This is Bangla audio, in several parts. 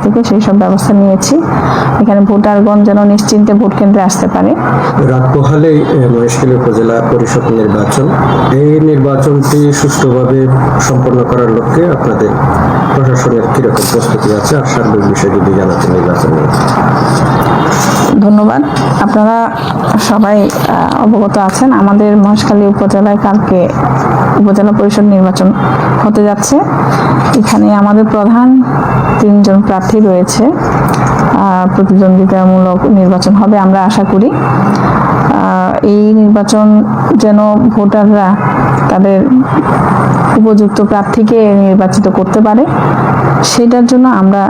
থেকে সেই সব ব্যবস্থা নিয়েছি। এখানে ভোটারগণ যেন নিশ্চিন্তে ভোট কেন্দ্রে আসতে পারে। রাত পোহালেই মহেশখালী উপজেলা পরিষদ নির্বাচন, এই নির্বাচনটি সুষ্ঠুভাবে সম্পন্ন করার লক্ষ্যে আপনাদের প্রশাসনের কিরকম প্রস্তুতি আছে আর সার্বিক বিষয় যদি জানাতে নির্বাচন নিয়ে। ধন্যবাদ। আপনারা সবাই অবগত আছেন আমাদের মহেশখালী উপজেলায় কালকে উপজেলা পরিষদ নির্বাচন হতে যাচ্ছে। এখানে আমাদের প্রধান 3 জন প্রার্থী রয়েছে। প্রতিদ্বন্দ্বিতামূলক নির্বাচন হবে আমরা আশা করি। এই নির্বাচন যেন ভোটাররা তাদের উপযুক্ত প্রার্থীকে নির্বাচিত করতে পারে, সেটার জন্য আমরা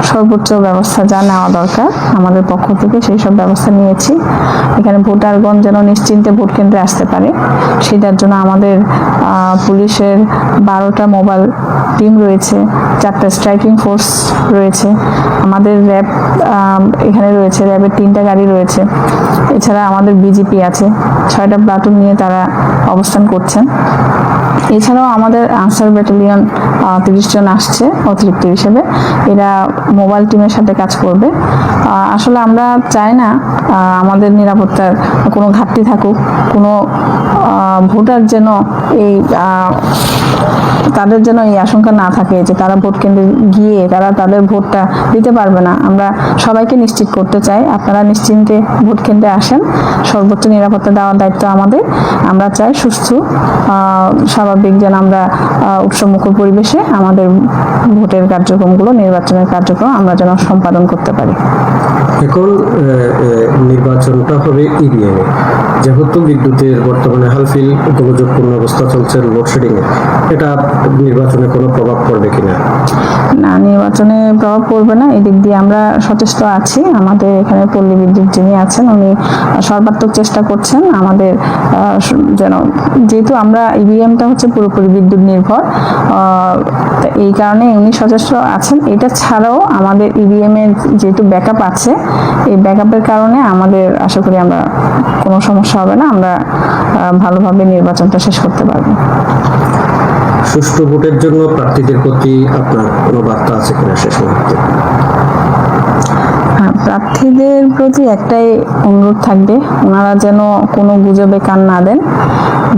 সর্বোচ্চ ব্যবস্থা যা নেওয়া দরকার আমাদের পক্ষ থেকে সেই সব ব্যবস্থা নিয়েছি। এখানে ভোটারগণ যেন নিশ্চিন্তে ভোট কেন্দ্রে আসতে পারে, সেটার জন্য আমাদের পুলিশের 12টা মোবাইল টিম রয়েছে, 4টা স্ট্রাইকিং ফোর্স রয়েছে, আমাদের র্যাব এখানে রয়েছে, র্যাবের 3টা গাড়ি রয়েছে। এছাড়া আমাদের বিজিপি আছে, 6টা প্লাটুন নিয়ে তারা অবস্থান করছেন। এছাড়াও আমাদের আনসার ব্যাটালিয়ন 30 জন আসছে অতিরিক্ত হিসেবে, এরা মোবাইল টিমের সাথে কাজ করবে। আসলে আমরা চাই না আমাদের নিরাপত্তার কোনো ঘাটতি থাকুক, কোনো ভোটার যেন তাদের যেন এই আশঙ্কা না থাকে যে তারা ভোট কেন্দ্রে গিয়ে তারা তাদের ভোটটা দিতে পারবে না। আমরা সবাইকে নিশ্চিত করতে চাই আপনারা নিশ্চিন্তে ভোট কেন্দ্রে আসেন, সর্বোচ্চ নিরাপত্তা দেওয়ার দায়িত্ব আমাদের। আমরা চাই সুস্থ স্বাভাবিক যেন আমরা উৎসবমুখর পরিবেশে আমাদের ভোটের কার্যক্রমগুলো, নির্বাচনের কার্যক্রম আমরা যেন সম্পাদন করতে পারি। এখন নির্বাচনটা হবে ইভিএমে, যেহেতু বিদ্যুতের বর্তমানে হালফিল গোলযোগপূর্ণ অবস্থা চলছে লোডশেডিং এ, এটা নির্বাচনে কোনো প্রভাব পড়বে কিনা? না, নির্বাচনে প্রভাব পড়বে না, এদিক দিয়ে আমরা সচেষ্ট আছি। আমাদের এখানে পল্লী বিদ্যুৎ যিনি আছেন উনি সর্বাত্মক চেষ্টা করছেন আমাদের যেন, যেহেতু আমরা ইভিএমটা হচ্ছে পুরোপুরি বিদ্যুৎ নির্ভর, এই কারণে উনি সচেষ্ট আছেন। এটা ছাড়াও আমাদের ইভিএম এর যেহেতু ব্যাকআপ আছে, এই ব্যাকআপের কারণে আমাদের আশা করি আমরা কোনো সমস্যা হবে না, আমরা ভালোভাবে নির্বাচনটা শেষ করতে পারবো। সুষ্ঠু ভোটের জন্য প্রার্থীদের প্রতি আপনার কোনো বার্তা আছে কিনা শেষ মুহূর্তে? প্রার্থীদের প্রতি একটাই অনুরোধ থাকবে, ওনারা যেন কোনো গুজবে কান না দেন।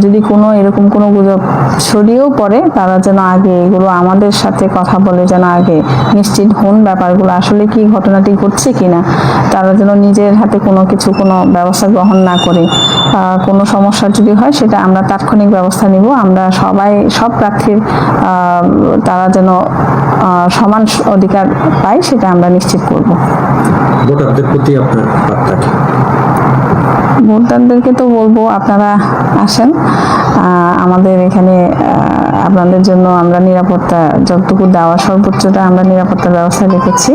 যদি কোনো এরকম কোনো গুজব ছড়িয়েও পড়ে, তারা যেন আগে এগুলো আমাদের সাথে কথা বলে যেন আগে নিশ্চিত হন ব্যাপারগুলো আসলে কি ঘটনাটি ঘটছে কিনা। তারা যেন নিজের হাতে কোনো ব্যবস্থা গ্রহণ না করে, কোনো সমস্যা যদি হয় সেটা আমরা তাৎক্ষণিক ব্যবস্থা নিব। আমরা সব প্রার্থীর তারা যেন সমান অধিকার পায় সেটা আমরা নিশ্চিত করব। ভোটারদের প্রতি আপনার বার্তা কি? ভোটারদেরকে তো বলবো আপনারা আসেন, আমাদের এখানে আপনাদের জন্য আমরা নিরাপত্তা যতটুকু দেওয়া সর্বোচ্চটা আমরা নিরাপত্তার ব্যবস্থা রেখেছি।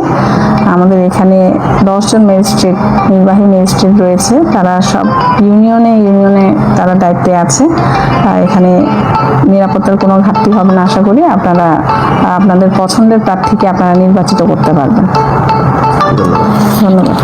আমাদের এখানে 10 জন ম্যাজিস্ট্রেট, নির্বাহী ম্যাজিস্ট্রেট রয়েছে, তারা সব ইউনিয়নে তারা দায়িত্বে আছে। এখানে নিরাপত্তার কোনো ঘাটতি হবে না আশা করি। আপনারা আপনাদের পছন্দের প্রার্থীকে আপনারা নির্বাচিত করতে পারবেন। ধন্যবাদ।